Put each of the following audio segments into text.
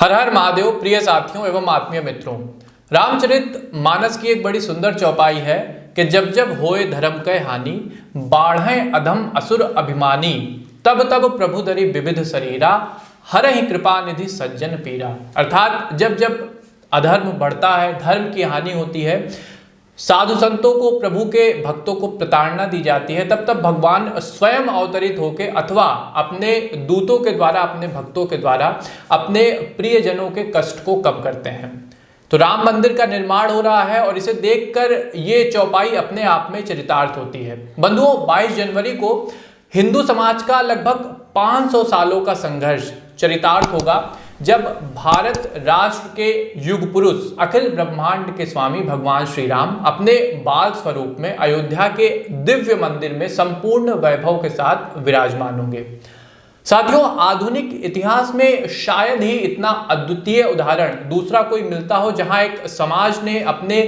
हर हर महादेव। प्रिय साथियों एवं आत्मीय मित्रों, रामचरित मानस की एक बड़ी सुंदर चौपाई है कि जब जब होए धर्म कै हानि, बाढ़ें अधम असुर अभिमानी, तब तब प्रभु दरि विविध शरीरा, हरहि कृपा निधि सज्जन पीरा। अर्थात जब जब अधर्म बढ़ता है, धर्म की हानि होती है, साधु संतों को, प्रभु के भक्तों को प्रताड़ना दी जाती है, तब तब भगवान स्वयं अवतरित होकर अथवा अपने दूतों के द्वारा, अपने भक्तों के द्वारा अपने प्रियजनों के कष्ट को कम करते हैं। तो राम मंदिर का निर्माण हो रहा है और इसे देखकर ये चौपाई अपने आप में चरितार्थ होती है। बंधुओं, 22 जनवरी को हिंदू समाज का लगभग 500 सालों का संघर्ष चरितार्थ होगा, जब भारत राष्ट्र के युग पुरुष, अखिल ब्रह्मांड के स्वामी भगवान श्री राम अपने बाल स्वरूप में अयोध्या के दिव्य मंदिर में संपूर्ण वैभव के साथ विराजमान होंगे। साथियों, आधुनिक इतिहास में शायद ही इतना अद्वितीय उदाहरण दूसरा कोई मिलता हो, जहां एक समाज ने अपने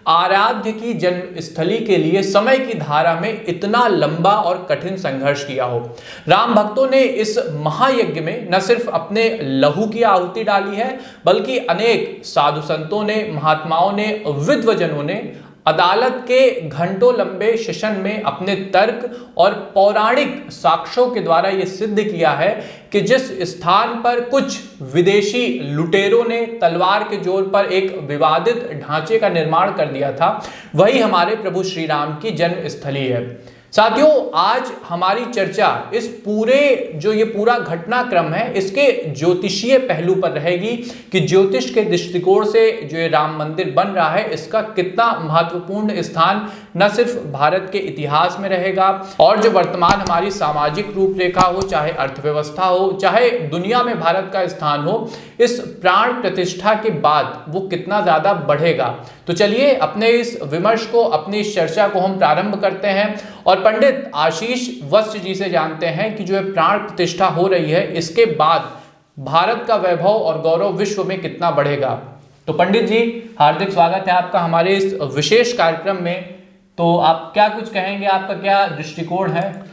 आराध्य की जन्मस्थली के लिए समय की धारा में इतना लंबा और कठिन संघर्ष किया हो। राम भक्तों ने इस महायज्ञ में न सिर्फ अपने लहू की आहुति डाली है, बल्कि अनेक साधु संतों ने, महात्माओं ने, विद्वजनों ने अदालत के घंटों लंबे सेशन में अपने तर्क और पौराणिक साक्ष्यों के द्वारा यह सिद्ध किया है कि जिस स्थान पर कुछ विदेशी लुटेरों ने तलवार के जोर पर एक विवादित ढांचे का निर्माण कर दिया था, वही हमारे प्रभु श्री राम की जन्मस्थली है। साथियों, आज हमारी चर्चा इस पूरे जो ये पूरा घटनाक्रम है, इसके ज्योतिषीय पहलू पर रहेगी कि ज्योतिष के दृष्टिकोण से जो ये राम मंदिर बन रहा है, इसका कितना महत्वपूर्ण स्थान न सिर्फ भारत के इतिहास में रहेगा, और जो वर्तमान हमारी सामाजिक रूपरेखा हो, चाहे अर्थव्यवस्था हो, चाहे दुनिया में भारत का स्थान हो, इस प्राण प्रतिष्ठा के बाद वो कितना ज्यादा बढ़ेगा। तो चलिए अपने इस विमर्श को, अपनी इस चर्चा को हम प्रारंभ करते हैं और पंडित आशीष वत्स जी से जानते हैं कि जो है प्राण प्रतिष्ठा हो रही है, इसके बाद भारत का वैभव और गौरव विश्व में कितना बढ़ेगा। तो पंडित जी, हार्दिक स्वागत है आपका हमारे इस विशेष कार्यक्रम में। तो आप क्या कुछ कहेंगे, आपका क्या दृष्टिकोण है?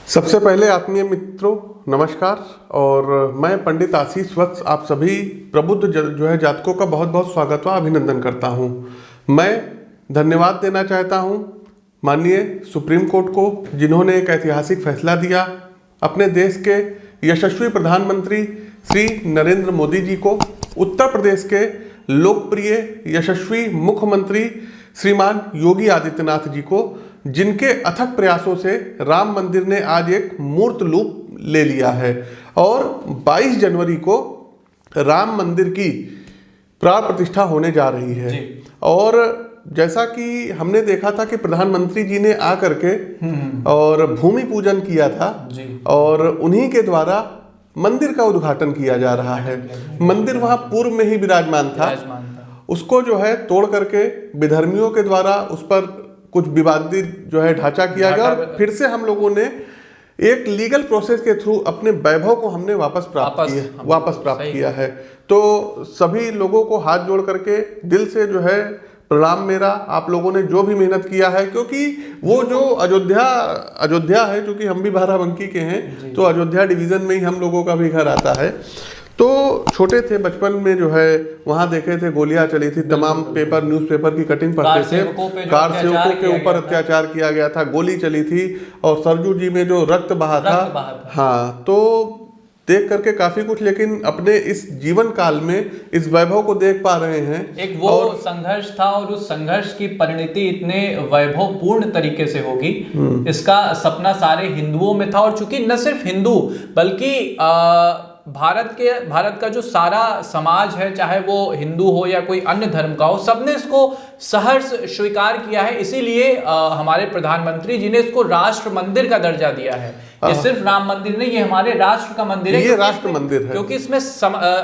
सबसे पहले आत्मीय मित्रों नमस्कार, और मैं पंडित आशीष वत्स आप सभी प्रबुद्ध जो है जातकों का बहुत बहुत स्वागत व अभिनंदन करता हूं। मैं धन्यवाद देना चाहता हूं माननीय सुप्रीम कोर्ट को, जिन्होंने एक ऐतिहासिक फैसला दिया, अपने देश के यशस्वी प्रधानमंत्री श्री नरेंद्र मोदी जी को, उत्तर प्रदेश के लोकप्रिय यशस्वी मुख्यमंत्री श्रीमान योगी आदित्यनाथ जी को, जिनके अथक प्रयासों से राम मंदिर ने आज एक मूर्त रूप ले लिया है। और 22 जनवरी को राम मंदिर की प्राण प्रतिष्ठा होने जा रही है। और जैसा कि हमने देखा था कि प्रधानमंत्री जी ने आकर के और भूमि पूजन किया था, और उन्हीं के द्वारा मंदिर का उद्घाटन किया जा रहा है। मंदिर वहां पूर्व में ही विराजमान था, उसको जो है तोड़ करके विधर्मियों के द्वारा उस पर कुछ विवादित जो है ढांचा किया गया, और फिर से हम लोगों ने एक लीगल प्रोसेस के थ्रू अपने वैभव को हमने वापस प्राप्त किया है। तो सभी लोगों को हाथ जोड़ करके दिल से जो है प्रणाम मेरा, आप लोगों ने जो भी मेहनत किया है, क्योंकि वो जो अयोध्या है, क्योंकि हम भी बाराबंकी के हैं, तो अयोध्या डिवीजन में ही हम लोगों का भी घर आता है। तो छोटे थे बचपन में जो है वहां देखे थे गोलियां चली थी, तमाम पेपर न्यूज़पेपर की कटिंग पढ़ते थे, कार सेवकों के ऊपर अत्याचार किया गया था, गोली चली थी, और सरजू जी में जो रक्त बहा था। हाँ, तो देख करके काफी कुछ, लेकिन अपने इस जीवन काल में इस वैभव को देख पा रहे हैं। एक वो संघर्ष था, और उस संघर्ष की परिणति इतने वैभवपूर्ण तरीके से होगी, इसका सपना सारे हिंदुओं में था। और चूंकि न सिर्फ हिंदू बल्कि भारत का जो सारा समाज है, चाहे वो हिंदू हो या कोई अन्य धर्म का हो, सबने इसको सहर्ष स्वीकार किया है। इसीलिए हमारे प्रधानमंत्री जी ने इसको राष्ट्र मंदिर का दर्जा दिया है। ये सिर्फ राम मंदिर नहीं, ये हमारे राष्ट्र का मंदिर है, ये राष्ट्र मंदिर है, क्योंकि इसमें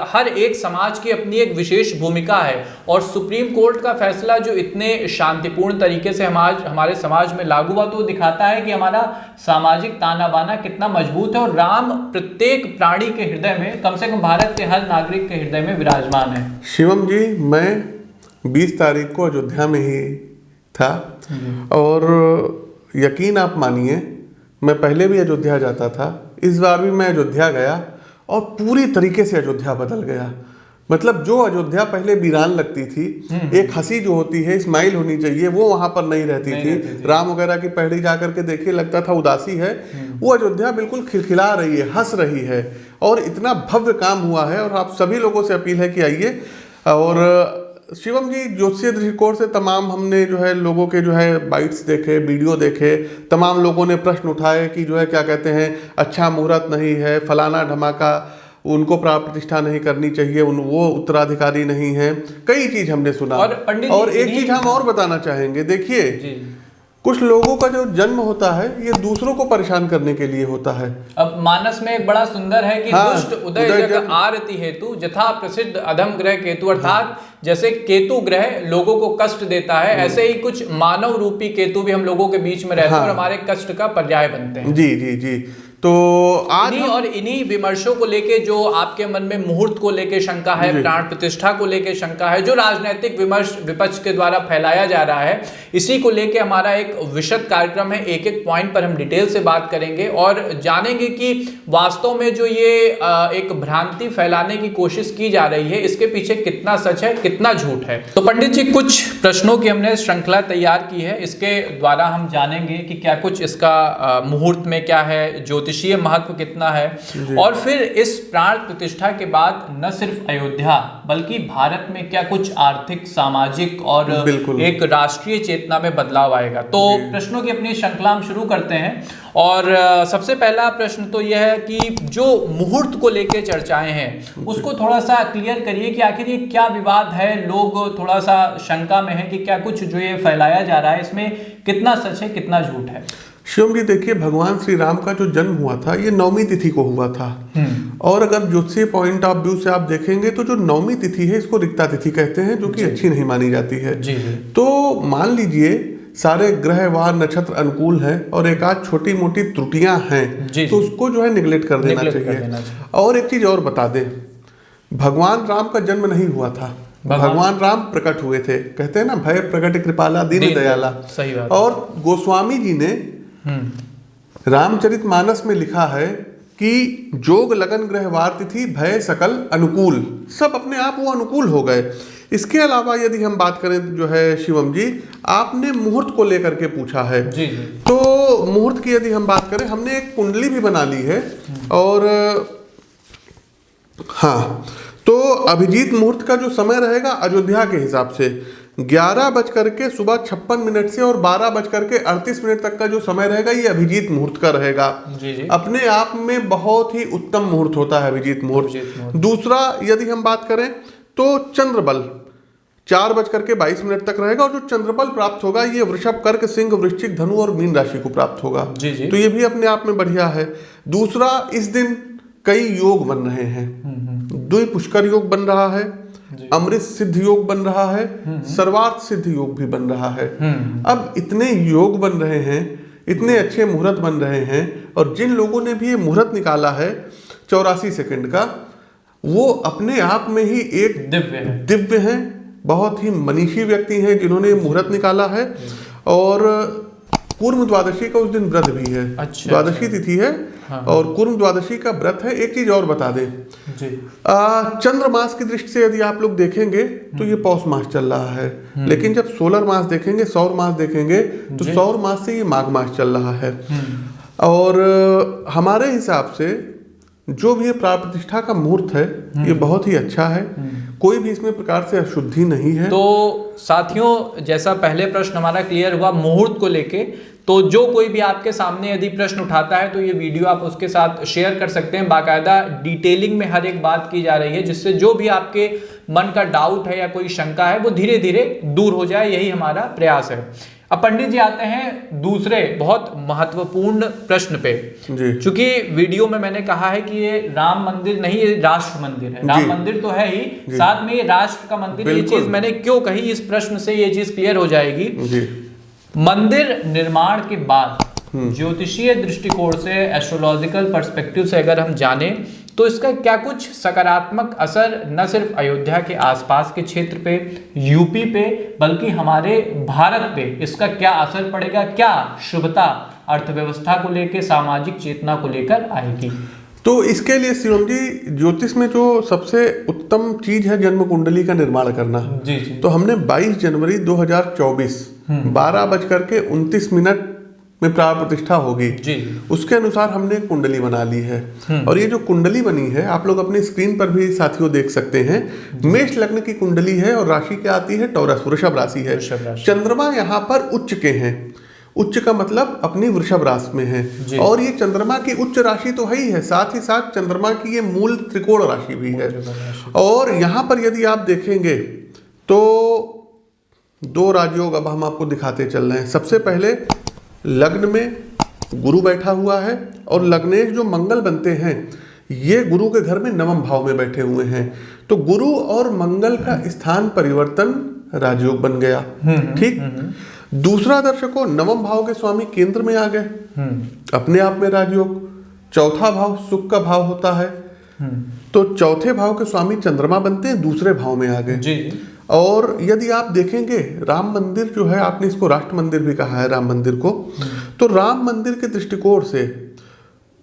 हर एक समाज की अपनी एक विशेष भूमिका है। और सुप्रीम कोर्ट का फैसला जो इतने शांतिपूर्ण तरीके से हमारे समाज में लागू हुआ, तो दिखाता है कि हमारा सामाजिक ताना बाना कितना मजबूत है, और राम प्रत्येक प्राणी के हृदय में, कम से कम भारत के हर नागरिक के हृदय में विराजमान है। शिवम जी, मैं 20 तारीख को अयोध्या में ही था, और यकीन आप मानिए, मैं पहले भी अयोध्या जाता था, इस बार भी मैं अयोध्या गया, और पूरी तरीके से अयोध्या बदल गया। मतलब जो अयोध्या पहले वीरान लगती थी, एक हंसी जो होती है, स्माइल होनी चाहिए, वो वहां पर नहीं रहती थी। राम वगैरह की पहली जाकर के देखिए लगता था उदासी है, वो अयोध्या बिल्कुल खिलखिला रही है, हंस रही है, और इतना भव्य काम हुआ है। और आप सभी लोगों से अपील है कि आइए। और शिवम जी, ज्योतिषीय दृष्टिकोण से तमाम हमने जो है लोगों के जो है बाइट्स देखे, वीडियो देखे, तमाम लोगों ने प्रश्न उठाए कि जो है क्या कहते हैं, अच्छा मुहूर्त नहीं है, फलाना ढमाका, उनको प्राण प्रतिष्ठा नहीं करनी चाहिए, वो उत्तराधिकारी नहीं है, कई चीज हमने सुना। और एक चीज हम और बताना चाहेंगे, देखिए कुछ लोगों का जो जन्म होता है ये दूसरों को परेशान करने के लिए होता है। अब मानस में एक बड़ा सुंदर है कि दुष्ट उदय जग आरती हेतु जथा प्रसिद्ध अधम ग्रह केतु, अर्थात जैसे केतु ग्रह लोगों को कष्ट देता है, ऐसे ही कुछ मानव रूपी केतु भी हम लोगों के बीच में रहते हैं और हमारे कष्ट का पर्याय बनते हैं। जी जी जी। तो आज इन्हीं विमर्शों को लेके जो आपके मन में मुहूर्त को लेके शंका है, प्राण प्रतिष्ठा को लेके शंका है, जो राजनीतिक विमर्श विपक्ष के द्वारा फैलाया जा रहा है, इसी को लेके हमारा एक विशद कार्यक्रम है। एक एक पॉइंट पर हम डिटेल से बात करेंगे और जानेंगे कि वास्तव में जो ये एक भ्रांति फैलाने की कोशिश की जा रही है, इसके पीछे कितना सच है, कितना झूठ है। तो पंडित जी, कुछ प्रश्नों की हमने श्रृंखला तैयार की है, इसके द्वारा हम जानेंगे कि क्या कुछ इसका मुहूर्त में क्या है, ज्योतिषीय महत्व कितना है, और फिर इस प्राण प्रतिष्ठा के बाद न सिर्फ अयोध्या बल्कि भारत में क्या कुछ आर्थिक, सामाजिक और एक राष्ट्रीय चेतना में बदलाव आएगा। तो प्रश्नों की अपनी श्रृंखला हम शुरू करते हैं। और सबसे पहला प्रश्न तो यह है कि जो मुहूर्त को लेकर चर्चाएं हैं उसको थोड़ा सा क्लियर करिए कि आखिर ये क्या विवाद है। लोग थोड़ा सा शंका में है कि क्या कुछ जो ये फैलाया जा रहा है इसमें कितना सच है, कितना झूठ है। शिवम जी, देखिए भगवान श्री राम का जो जन्म हुआ था ये 9वीं तिथि को हुआ था। और अगर ज्योतिषीय पॉइंट ऑफ व्यू से आप देखेंगे तो जो 9वीं तिथि है इसको रिक्ता तिथि कहते हैं, जो कि अच्छी नहीं मानी जाती है। तो मान लीजिए सारे ग्रह वार नक्षत्र अनुकूल हैं और एक आध छोटी मोटी त्रुटियां हैं, तो उसको जो है निगलेक्ट कर देना चाहिए। और एक चीज और बता दें, भगवान राम का जन्म नहीं हुआ था, भगवान राम प्रकट हुए थे। कहते हैं ना, भय प्रकट कृपाला दीन दयाला। सही बात। और गोस्वामी जी ने रामचरितमानस में लिखा है कि जोग लगन ग्रहवार तिथि भय सकल अनुकूल, सब अपने आप वो अनुकूल हो गए। इसके अलावा यदि हम बात करें जो है शिवम जी, आपने मुहूर्त को लेकर के पूछा है। जी। तो मुहूर्त की यदि हम बात करें, हमने एक कुंडली भी बना ली है। और हाँ, तो अभिजीत मुहूर्त का जो समय रहेगा अयोध्या के हिसाब से 11:56 से और 12:38 तक का जो समय रहेगा ये अभिजीत मुहूर्त का रहेगा। जी। अपने आप में बहुत ही उत्तम मुहूर्त होता है अभिजीत मुहूर्त। दूसरा यदि हम बात करें तो चंद्रबल 4:22 तक रहेगा, और जो चंद्रबल प्राप्त होगा ये वृषभ, कर्क, सिंह, वृश्चिक, धनु और मीन राशि को प्राप्त होगा। जी। तो ये भी अपने आप में बढ़िया है। दूसरा, इस दिन कई योग बन रहे हैं। द्वि पुष्कर योग बन रहा है, अमृत सिद्ध योग बन रहा है, सर्वार्थ सिद्ध योग भी बन रहा है। अब इतने योग बन रहे हैं, इतने अच्छे मुहूर्त बन रहे हैं, और जिन लोगों ने भी ये मुहूर्त निकाला है 84 सेकंड का, वो अपने आप में ही एक दिव्य है, बहुत ही मनीषी व्यक्ति हैं जिन्होंने मुहूर्त निकाला है। और कूर्म द्वादशी का उस दिन व्रत भी है। अच्छा, द्वादशी तिथि है। हाँ। और कूर्म द्वादशी का व्रत है। एक चीज और बता दें जी, चंद्र मास की दृष्टि से यदि आप लोग देखेंगे तो ये पौष मास चल रहा है, लेकिन जब सोलर मास देखेंगे, सौर मास देखेंगे, तो सौर मास से ये माघ मास चल रहा है। और हमारे हिसाब से जो भी ये प्राण प्रतिष्ठा का मुहूर्त है ये बहुत ही अच्छा है, कोई भी इसमें प्रकार से अशुद्धि नहीं है। तो साथियों, जैसा पहले प्रश्न हमारा क्लियर हुआ मुहूर्त को लेके, तो जो कोई भी आपके सामने यदि प्रश्न उठाता है तो ये वीडियो आप उसके साथ शेयर कर सकते हैं। बाकायदा डिटेलिंग में हर एक बात की जा रही है, जिससे जो भी आपके मन का डाउट है या कोई शंका है वो धीरे धीरे दूर हो जाए, यही हमारा प्रयास है। अब पंडित जी आते हैं दूसरे बहुत महत्वपूर्ण प्रश्न पे। चूंकि वीडियो में मैंने कहा है कि ये राम मंदिर नहीं, ये राष्ट्र मंदिर है। राम मंदिर तो है ही, साथ में ये राष्ट्र का मंदिर। ये चीज मैंने क्यों कही, इस प्रश्न से ये चीज क्लियर हो जाएगी। मंदिर निर्माण के बाद ज्योतिषीय दृष्टिकोण से, एस्ट्रोलॉजिकल पर्सपेक्टिव से अगर हम जाने तो इसका क्या कुछ सकारात्मक असर न सिर्फ अयोध्या के आसपास के क्षेत्र पे, यूपी पे, बल्कि हमारे भारत पे इसका क्या असर पड़ेगा, क्या शुभता अर्थव्यवस्था को लेकर, सामाजिक चेतना को लेकर आएगी? तो इसके लिए शिवम जी, ज्योतिष में जो सबसे उत्तम चीज है जन्म कुंडली का निर्माण करना। जी जी। तो हमने 22 जनवरी 2024 12:29 में प्राण प्रतिष्ठा होगी जी। उसके अनुसार हमने एक कुंडली बना ली है। और ये जो कुंडली बनी है आप लोग अपनी स्क्रीन पर भी साथियों देख सकते हैं। मेष लग्न की कुंडली है और राशि क्या आती है? टॉरस, वृषभ राशि है। चंद्रमा यहाँ पर उच्च के हैं। उच्च का मतलब अपनी वृषभ राशि में है और ये चंद्रमा की उच्च राशि तो है ही है, साथ ही साथ चंद्रमा की ये मूल त्रिकोण राशि भी है। और यहाँ पर यदि आप देखेंगे तो 2 राजयोग अब हम आपको दिखाते चल रहे हैं। सबसे पहले लग्न में गुरु बैठा हुआ है और लग्नेश जो मंगल बनते हैं ये गुरु के घर में नवम भाव में बैठे हुए हैं। तो गुरु और मंगल का स्थान परिवर्तन राजयोग बन गया। ठीक। दूसरा दर्शकों, नवम भाव के स्वामी केंद्र में आ गए, अपने आप में राजयोग। चौथा भाव सुख का भाव होता है, तो चौथे भाव के स्वामी चंद्रमा बनते हैं, दूसरे भाव में आ गए जी। और यदि आप देखेंगे राम मंदिर जो है, आपने इसको राष्ट्र मंदिर भी कहा है राम मंदिर को, तो राम मंदिर के दृष्टिकोण से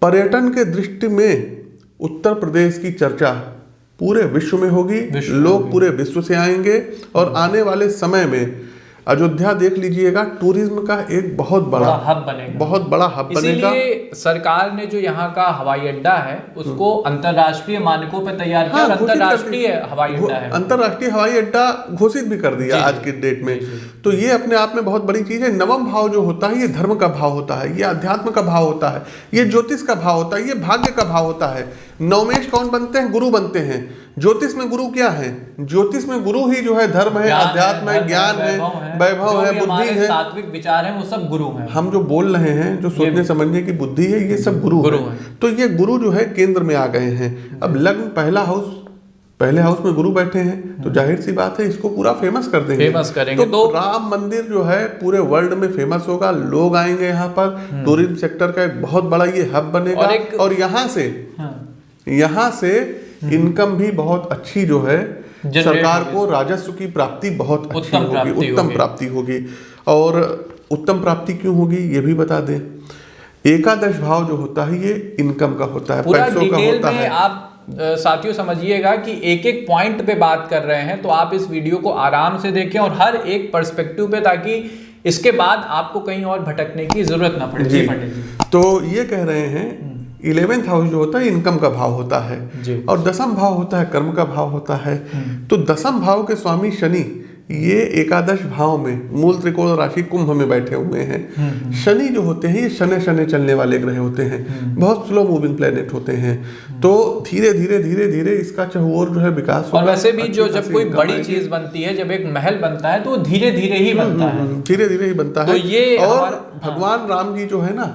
पर्यटन के दृष्टि में उत्तर प्रदेश की चर्चा पूरे विश्व में होगी। लोग पूरे विश्व से आएंगे और आने वाले समय में अयोध्या देख लीजिएगा, टूरिज्म का एक बहुत बड़ा हब बनेगा, बहुत बड़ा हब बनेगा। इसीलिए सरकार ने जो यहाँ का हवाई अड्डा है उसको अंतरराष्ट्रीय मानकों पर तैयार किया। अंतरराष्ट्रीय हवाई अड्डा है, अंतरराष्ट्रीय हवाई अड्डा घोषित भी कर दिया आज की डेट में। तो ये अपने आप में बहुत बड़ी चीज है। नवम भाव जो होता है ये धर्म का भाव होता है, ये अध्यात्म का भाव होता है, ये ज्योतिष का भाव होता है, ये भाग्य का भाव होता है। नवमेश कौन बनते हैं? गुरु बनते हैं। ज्योतिष में गुरु क्या है? ज्योतिष में गुरु ही जो है धर्म है, अध्यात्म है, ज्ञान है, वैभव है, बुद्धि है, सात्विक विचार है, वो सब गुरु हैं। हम जो बोल रहे हैं, जो सोचने समझने की बुद्धि है, ये सब गुरु है। तो ये गुरु जो है केंद्र में आ गए हैं। अब लग्न पहले हाउस में गुरु बैठे हैं, तो जाहिर सी बात है इसको पूरा फेमस कर देंगे, फेमस करेंगे। तो राम मंदिर जो है पूरे वर्ल्ड में फेमस होगा। लोग आएंगे यहाँ पर, टूरिज्म सेक्टर का एक बहुत बड़ा ये हब बनेगा। और यहाँ से इनकम भी बहुत अच्छी जो है, सरकार को राजस्व की प्राप्ति बहुत अच्छी होगी, उत्तम प्राप्ति होगी। और उत्तम प्राप्ति क्यों होगी ये भी बता दें। एकादश भाव जो होता है ये इनकम का होता है, पैसों का होता है। आप साथियों समझिएगा कि एक एक पॉइंट पे बात कर रहे हैं, तो आप इस वीडियो को आराम से देखें और हर एक पर्सपेक्टिव पे, ताकि इसके बाद आपको कहीं और भटकने की जरूरत ना पड़े। जी। तो ये कह रहे हैं 11th हाउस जो होता है इनकम का भाव होता है और 10th भाव होता है कर्म का भाव होता है। तो 10th भाव के स्वामी शनि ये एकादश भाव में मूल त्रिकोण राशि कुंभ में बैठे हुए हैं। शनि जो होते हैं ये शनि चलने वाले ग्रह होते हैं, बहुत स्लो मूविंग प्लेनेट होते हैं। तो धीरे धीरे इसका चहुओर जो है विकास। और वैसे भी जो जब कोई बड़ी चीज बनती है, जब एक महल बनता है तो धीरे धीरे ही बनता है, धीरे धीरे ही बनता है। तो ये और भगवान राम जी जो है ना,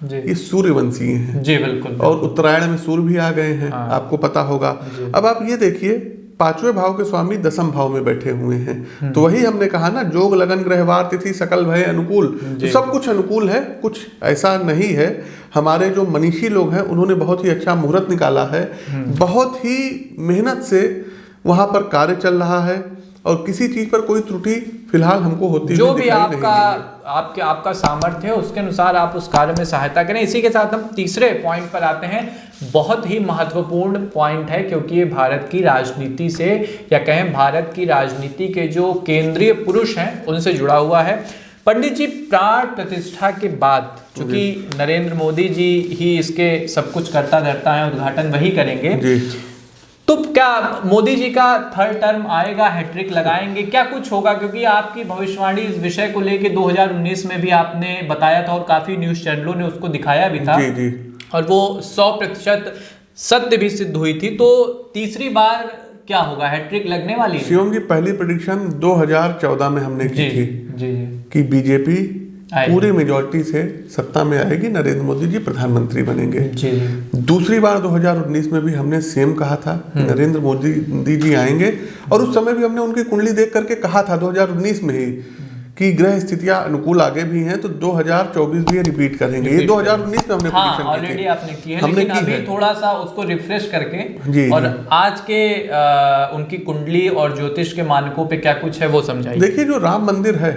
ये सूर्यवंशी हैं। जी बिल्कुल। और उत्तरायण में सूर्य भी आ गए हैं, आपको पता होगा। अब आप ये देखिए 5वें भाव के स्वामी 10th भाव में बैठे हुए हैं। तो वही हमने कहा ना, जोग लगन ग्रहवार तिथि सकल भय अनुकूल। तो सब कुछ अनुकूल है, कुछ ऐसा नहीं है। हमारे जो मनीषी लोग हैं उन्होंने बहुत ही अच्छा मुहूर्त निकाला है, बहुत ही मेहनत से वहां पर कार्य चल रहा है और किसी चीज पर कोई त्रुटि फिलहाल हमको होती जो भी आपका सामर्थ्य है उसके अनुसार आप उस कार्य में सहायता करें। इसी के साथ हम तीसरे पॉइंट पर आते हैं। बहुत ही महत्वपूर्ण पॉइंट है, क्योंकि ये भारत की राजनीति से, या कहें भारत की राजनीति के जो केंद्रीय पुरुष हैं उनसे जुड़ा हुआ है। पंडित जी, प्राण प्रतिष्ठा के बाद, चूंकि नरेंद्र मोदी जी ही इसके सब कुछ करता धरता है, उद्घाटन वही करेंगे, तो क्या मोदी जी का 3rd टर्म आएगा, हैट्रिक लगाएंगे, क्या कुछ होगा? क्योंकि आपकी भविष्यवाणी इस विषय को लेके 2019 में भी आपने बताया था और काफी न्यूज चैनलों ने उसको दिखाया भी था। जी। और वो 100% सत्य भी सिद्ध हुई थी। तो तीसरी बार क्या होगा, हैट्रिक लगने वाली है? शिवम जी, पहली प्रेडिक्शन 2014 में हमने की थी कि बीजेपी पूरी मेजॉरिटी से सत्ता में आएगी, नरेंद्र मोदी जी प्रधानमंत्री बनेंगे। दूसरी बार 2019 में भी हमने सेम कहा था कि नरेंद्र मोदी जी आएंगे, और उस समय भी हमने उनकी कुंडली देख करके कहा था 2019 में ही कि ग्रह स्थितियां अनुकूल आगे भी हैं, तो 2024 भी रिपीट करेंगे। ये 2019 में हमने प्रेडिक्शन ऑलरेडी आपने की है, लेकिन अभी थोड़ा सा उसको रिफ्रेश करके और आज के उनकी कुंडली और ज्योतिष के मानकों पे क्या कुछ है वो समझाइए। देखिए, जो राम मंदिर है,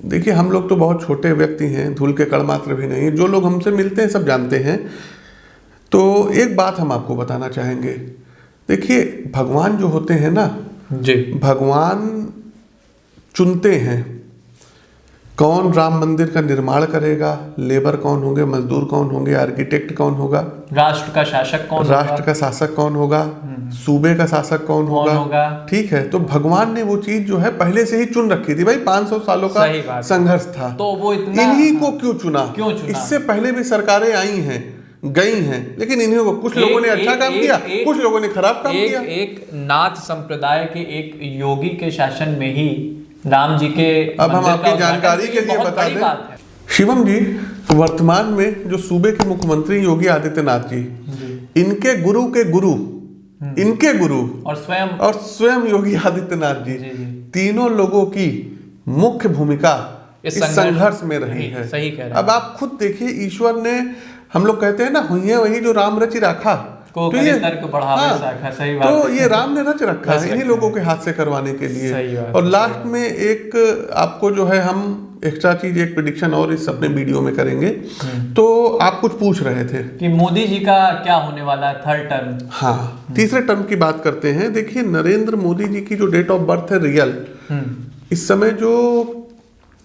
देखिए हम लोग तो बहुत छोटे व्यक्ति हैं, धूल के कण मात्र भी नहीं, जो लोग हमसे मिलते हैं सब जानते हैं। तो एक बात हम आपको बताना चाहेंगे। देखिए, भगवान जो होते हैं ना जी, भगवान चुनते हैं कौन राम मंदिर का निर्माण करेगा, लेबर कौन होंगे, मजदूर कौन होंगे, आर्किटेक्ट कौन होगा, राष्ट्र का शासक कौन राष्ट्र होगा, का शासक कौन होगा, सूबे का शासक कौन होगा। ठीक है, तो भगवान ने वो चीज जो है पहले से ही चुन रखी थी। भाई 500 सालों का सही बात है। संघर्ष था, तो वो इतना इन्हीं को क्यों चुना? चुना? इससे पहले भी सरकारें आई हैं, गई हैं, लेकिन इन्हीं को कुछ लोगों ने अच्छा काम किया, कुछ लोगों ने खराब काम किया। एक नाथ संप्रदाय के एक योगी के शासन में ही राम जी के अब हम आपकी जानकारी के लिए बता दें, शिवम जी वर्तमान में जो सूबे के मुख्यमंत्री योगी आदित्यनाथ जी, इनके गुरु के गुरु, इनके गुरु और स्वयं योगी आदित्यनाथ जी, तीनों लोगों की मुख्य भूमिका इस संघर्ष में रही है। सही कह रहे हैं। अब आप खुद देखिए, ईश्वर ने, हम लोग कहते हैं ना, हुई है वही जो राम रचि राखा, तो ये सही बात तो ये राम ने रच रखा है इन्हीं लोगों के हाथ से करवाने के लिए। और लास्ट में एक आपको जो है हम एक्स्ट्रा चीज, एक प्रेडिक्शन और इस अपने वीडियो में करेंगे। तो आप कुछ पूछ रहे थे कि मोदी जी का क्या होने वाला है थर्ड टर्म। हाँ, तीसरे टर्म की बात करते हैं। देखिए, नरेंद्र मोदी जी की जो डेट ऑफ बर्थ है रियल, इस समय जो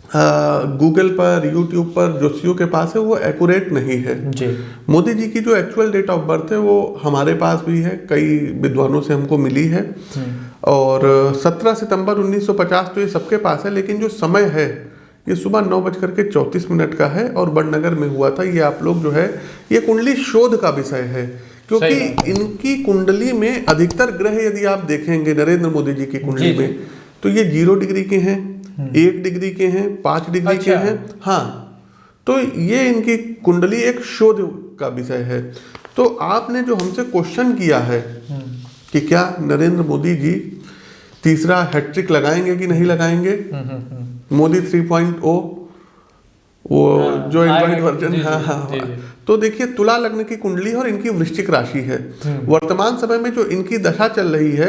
गूगल पर, यूट्यूब पर जोशियों के पास है, वो एक्यूरेट नहीं है जी। मोदी जी की जो एक्चुअल डेट ऑफ बर्थ है वो हमारे पास भी है, कई विद्वानों से हमको मिली है। और 17 सितंबर 1950 तो ये सबके पास है, लेकिन जो समय है ये सुबह 9:34 का है और बड़नगर में हुआ था। ये आप लोग जो है, ये कुंडली शोध का विषय है, क्योंकि इनकी कुंडली में अधिकतर ग्रह यदि आप देखेंगे नरेंद्र मोदी जी की कुंडली में, तो ये 0 डिग्री के हैं, 1 डिग्री के हैं, 5 डिग्री के हैं। हाँ, तो ये इनकी कुंडली एक शोध का विषय है। तो आपने जो हमसे क्वेश्चन किया है कि क्या नरेंद्र मोदी जी तीसरा हैट्रिक लगाएंगे कि नहीं लगाएंगे, मोदी 3.0 वो जो एंड्रॉइड वर्जन, हाँ। तो देखिए, तुला लग्न की कुंडली और इनकी वृश्चिक राशि है। वर्तमान समय में जो इनकी दशा चल रही है,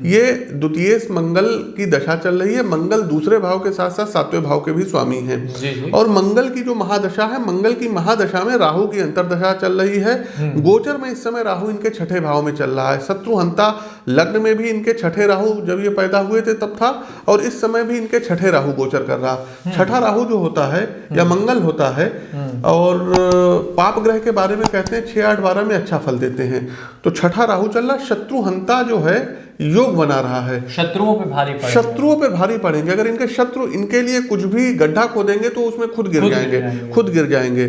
ये द्वितीय मंगल की दशा चल रही है। मंगल दूसरे भाव के साथ साथ 7वें भाव के भी स्वामी हैं। और मंगल की जो महादशा है, मंगल की महादशा में राहु की अंतरदशा चल रही है। गोचर में इस समय राहु इनके 6ठे भाव में चल रहा है। शत्रुहंता लग्न में भी इनके 6ठे राहु जब ये पैदा हुए थे तब था, और इस समय भी इनके 6ठे राहु गोचर कर रहा। 6ठा राहु जो होता है या मंगल होता है, और पाप ग्रह के बारे में कहते हैं 6, 8, 12 में अच्छा फल देते हैं। तो 6ठा राहु चल रहा, शत्रुहंता जो है योग बना रहा है, शत्रुओं पे भारी पड़ेंगे। अगर इनके शत्रु इनके लिए कुछ भी गड्ढा खोदेंगे तो उसमें खुद गिर जाएंगे।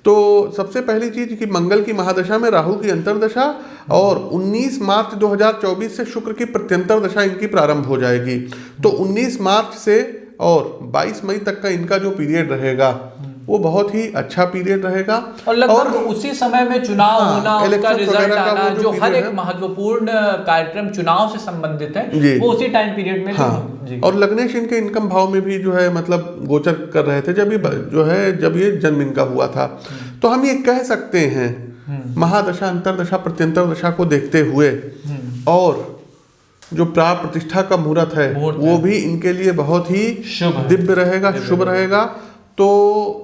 तो सबसे पहली चीज कि मंगल की महादशा में राहु की अंतरदशा, और 19 मार्च 2024 से शुक्र की प्रत्यंतर दशा इनकी प्रारंभ हो जाएगी। तो 19 मार्च से और 22 मई तक का इनका जो पीरियड रहेगा वो बहुत ही अच्छा पीरियड रहेगा। और लगभग उसी समय में चुनाव होना, उसका रिजल्ट आना, जो हर एक महत्वपूर्ण कार्यक्रम चुनाव से संबंधित है, वो उसी टाइम पीरियड में। हाँ। और लग्नेश इनके इनकम भाव में भी जो है मतलब गोचर कर रहे थे जब ये जन्म इनका हुआ था। तो हम ये कह सकते हैं महादशा, अंतरदशा, प्रत्यंतर दशा को देखते हुए, और जो प्राण प्रतिष्ठा का मुहूर्त है वो भी इनके लिए बहुत ही दिव्य रहेगा, शुभ रहेगा। तो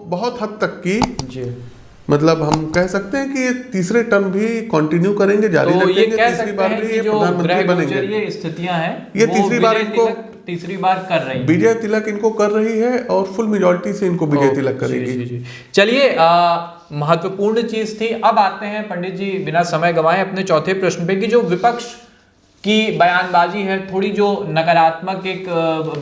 बहुत हद तक की मतलब हम कह सकते हैं कि ये तीसरे टर्म भी कंटिन्यू करेंगे, जारी रखेंगे। तीसरी बार भी ये प्रधानमंत्री बनेंगे। ये स्थितियां हैं, ये तीसरी बार कर रही है, विजय तिलक इनको कर रही है, और फुल मेजॉरिटी से इनको विजय तिलक करेगी। चलिए, महत्वपूर्ण चीज थी। अब आते हैं पंडित जी, बिना समय गंवाए अपने चौथे प्रश्न पे, कि जो विपक्ष की बयानबाजी है, थोड़ी जो नकारात्मक एक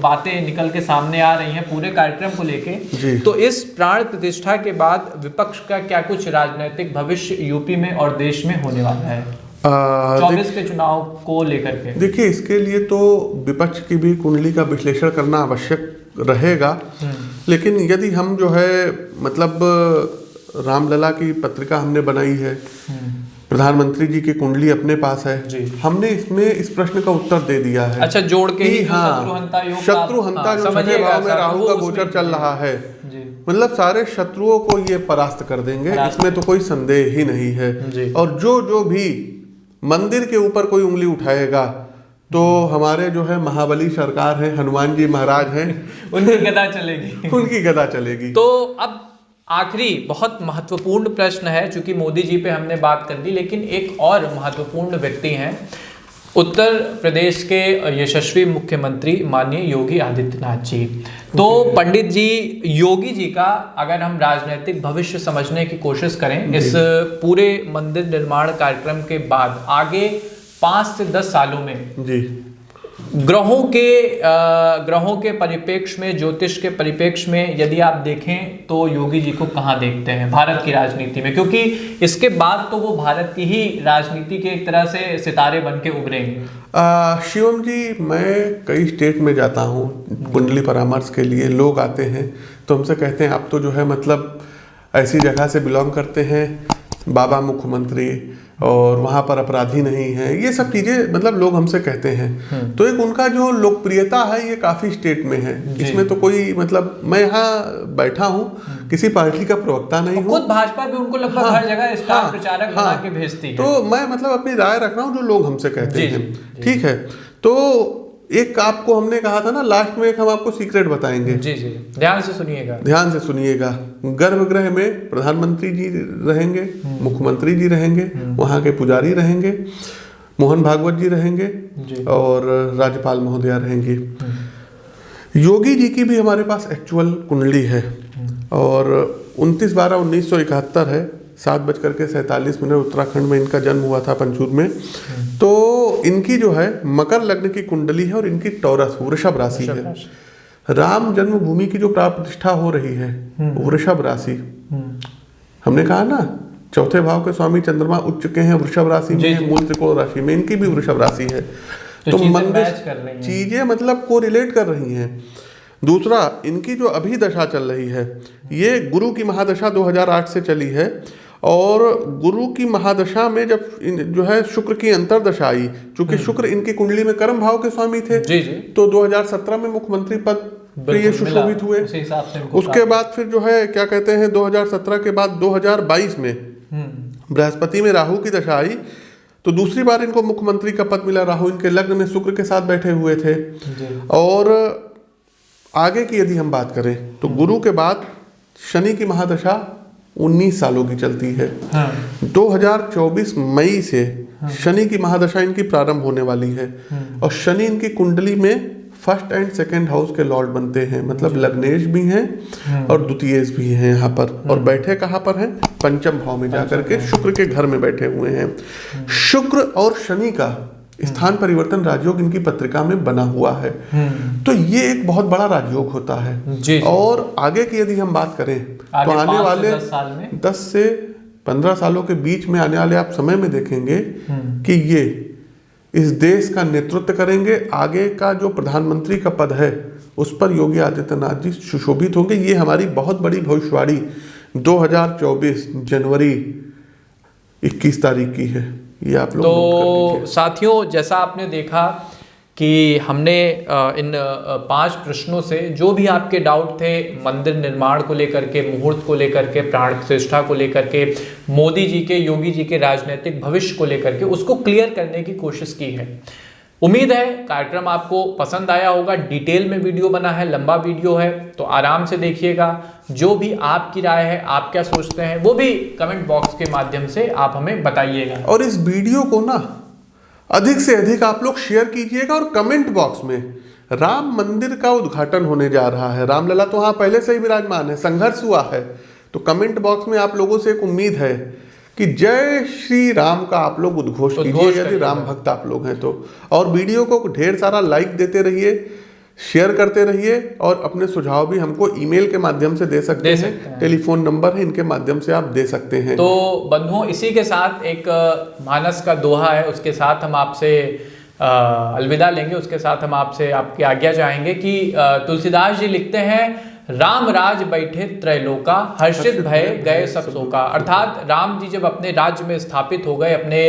बातें निकल के सामने आ रही हैं पूरे कार्यक्रम को लेके, तो इस प्राण प्रतिष्ठा के बाद विपक्ष का क्या कुछ राजनीतिक भविष्य यूपी में और देश में होने वाला है 24 के चुनाव को लेकर के? देखिए, इसके लिए तो विपक्ष की भी कुंडली का विश्लेषण करना आवश्यक रहेगा। लेकिन यदि हम जो है मतलब रामलला की पत्रिका हमने बनाई है, प्रधानमंत्री जी की कुंडली अपने पास है, हमने इसमें इस प्रश्न का उत्तर दे दिया है। अच्छा, जोड़ के ही शत्रुहंता जो 6ठे भाव में राहु का गोचर चल रहा है, मतलब सारे शत्रुओं को ये परास्त कर देंगे, इसमें तो कोई संदेह ही नहीं है। और जो भी मंदिर के ऊपर कोई उंगली उठाएगा तो हमारे जो है महाबली सरकार है, हनुमान जी महाराज हैं, उनकी गदा चलेगी। तो अब आखिरी बहुत महत्वपूर्ण प्रश्न है, चूंकि मोदी जी पे हमने बात कर ली, लेकिन एक और महत्वपूर्ण व्यक्ति हैं उत्तर प्रदेश के यशस्वी मुख्यमंत्री माननीय योगी आदित्यनाथ जी। तो पंडित जी, योगी जी का अगर हम राजनीतिक भविष्य समझने की कोशिश करें इस पूरे मंदिर निर्माण कार्यक्रम के बाद आगे 5 से 10 सालों में जी ग्रहों के परिप्रेक्ष्य में, ज्योतिष के परिप्रेक्ष्य में यदि आप देखें तो योगी जी को कहाँ देखते हैं भारत की राजनीति में? क्योंकि इसके बाद तो वो भारत की ही राजनीति के एक तरह से सितारे बन के उभरेंगे। शिवम जी, मैं कई स्टेट में जाता हूँ कुंडली परामर्श के लिए। लोग आते हैं तो हमसे कहते हैं आप तो जो है मतलब ऐसी जगह से बिलोंग करते हैं, बाबा मुख्यमंत्री, और वहाँ पर अपराधी नहीं है, ये सब चीज़ें मतलब लोग हमसे कहते हैं। तो एक उनका जो लोकप्रियता है ये काफ़ी स्टेट में है, इसमें तो कोई मतलब, मैं यहाँ बैठा हूँ किसी पार्टी का प्रवक्ता नहीं हूँ। खुद भाजपा भी उनको लगभग हर जगह स्टार प्रचारक बना के भेजती है। तो मैं मतलब अपनी राय रख रहा हूँ जो लोग हमसे कहते हैं। ठीक है, तो एक आपको हमने कहा था ना लास्ट में, एक हम आपको सीक्रेट बताएंगे। जी जी, ध्यान से सुनिएगा, ध्यान से सुनिएगा। गर्भगृह में प्रधानमंत्री जी रहेंगे, मुख्यमंत्री जी रहेंगे, वहाँ के पुजारी रहेंगे, मोहन भागवत जी रहेंगे और राज्यपाल महोदया रहेंगे। योगी जी की भी हमारे पास एक्चुअल कुंडली है और 29/12/1971 है, 7:47 उत्तराखंड में इनका जन्म हुआ था, पंचूर में। तो इनकी जो है मकर लग्न की कुंडली है और इनकी टॉरस वृषभ राशि है। राम जन्मभूमि की जो प्राण प्रतिष्ठा हो रही है वृषभ राशि, हमने कहा ना चौथे भाव के स्वामी चंद्रमा उच्च के हैं वृषभ राशि में, मूल त्रिकोण राशि में, इनकी भी वृषभ राशि है। तो मंदिर चीजें मतलब को रिलेट कर रही हैं। दूसरा, इनकी जो अभी दशा चल रही है ये गुरु की महादशा 2008 से चली है और गुरु की महादशा में जब जो है शुक्र की अंतरदशा आई, चूंकि शुक्र इनकी कुंडली में कर्म भाव के स्वामी थे, तो 2017 में मुख्यमंत्री पद पे ये सुशोभित हुए। उसके बाद फिर जो है क्या कहते हैं 2017 के बाद 2022 में बृहस्पति में राहु की दशा आई, तो दूसरी बार इनको मुख्यमंत्री का पद मिला। राहु इनके लग्न में शुक्र के साथ बैठे हुए थे। और आगे की यदि हम बात करें तो गुरु के बाद शनि की महादशा 19 सालों की चलती है। 2024 मई से शनि की महादशा इनकी प्रारंभ होने वाली है और शनि इनकी कुंडली में फर्स्ट एंड सेकंड हाउस के लॉर्ड बनते हैं, मतलब लग्नेश भी हैं और द्वितीयेश भी हैं यहाँ पर। और बैठे कहाँ पर हैं? पंचम भाव में जाकर के शुक्र के घर में बैठे हुए हैं। शुक्र और शनि का स्थान परिवर्तन राजयोग इनकी पत्रिका में बना हुआ है, तो ये एक बहुत बड़ा राजयोग होता है। और आगे की यदि हम बात करें तो आने वाले 10 से 15 सालों के बीच में आने वाले आप समय में देखेंगे कि ये इस देश का नेतृत्व करेंगे। आगे का जो प्रधानमंत्री का पद है उस पर योगी आदित्यनाथ जी सुशोभित होंगे। ये हमारी बहुत बड़ी भविष्यवाणी 2024 जनवरी 21 तारीख की है। ये आप लोग तो साथियों, जैसा आपने देखा कि हमने इन 5 प्रश्नों से जो भी आपके डाउट थे मंदिर निर्माण को लेकर के, मुहूर्त को लेकर के, प्राण प्रतिष्ठा को लेकर के, मोदी जी के, योगी जी के राजनीतिक भविष्य को लेकर के, उसको क्लियर करने की कोशिश की है। उम्मीद है कार्यक्रम आपको पसंद आया होगा। डिटेल में वीडियो बना है, लंबा वीडियो है, तो आराम से देखिएगा। जो भी आपकी राय है, आप क्या सोचते हैं, वो भी कमेंट बॉक्स के माध्यम से आप हमें बताइएगा। और इस वीडियो को ना अधिक से अधिक आप लोग शेयर कीजिएगा और कमेंट बॉक्स में राम मंदिर का उद्घाटन होने जा रहा है। रामलला तो वहाँ पहले से ही विराजमान है, संघर्ष हुआ है, तो कमेंट बॉक्स में आप लोगों से एक उम्मीद है कि जय श्री राम का आप लोग उद्घोष कीजिए यदि राम भक्त आप लोग हैं तो। और वीडियो को ढेर सारा लाइक देते रहिए, शेयर करते रहिए और अपने सुझाव भी हमको ईमेल के माध्यम से दे सकते हैं। टेलीफोन नंबर है, इनके माध्यम से आप दे सकते हैं। तो बंधुओं, इसी के साथ एक मानस का दोहा है, उसके साथ हम आपसे अलविदा लेंगे। उसके साथ हम आपसे आपकी आज्ञा चाहेंगे कि तुलसीदास जी लिखते हैं, राम राज बैठे त्रैलोका, हर्षित भय गए सब शोका। अर्थात राम जी जब अपने राज्य में स्थापित हो गए, अपने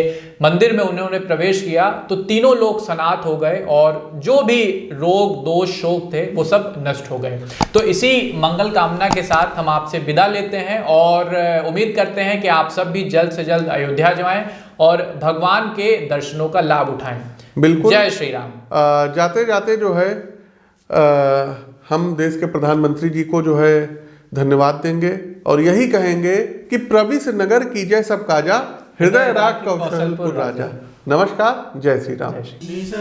मंदिर में उन्होंने प्रवेश किया, तो तीनों लोग सनात हो गए और जो भी रोग दोष शोक थे वो सब नष्ट हो गए। तो इसी मंगल कामना के साथ हम आपसे विदा लेते हैं और उम्मीद करते हैं कि आप सब भी जल्द से जल्द अयोध्या जाएं और भगवान के दर्शनों का लाभ उठाएं। बिल्कुल। जय श्री राम। जाते जाते जो है हम देश के प्रधानमंत्री जी को जो है धन्यवाद देंगे और यही कहेंगे कि प्रविश नगर की जय सब काजा, हृदय राग कौशलपुर राजा। नमस्कार, जय श्री राम। जय श्री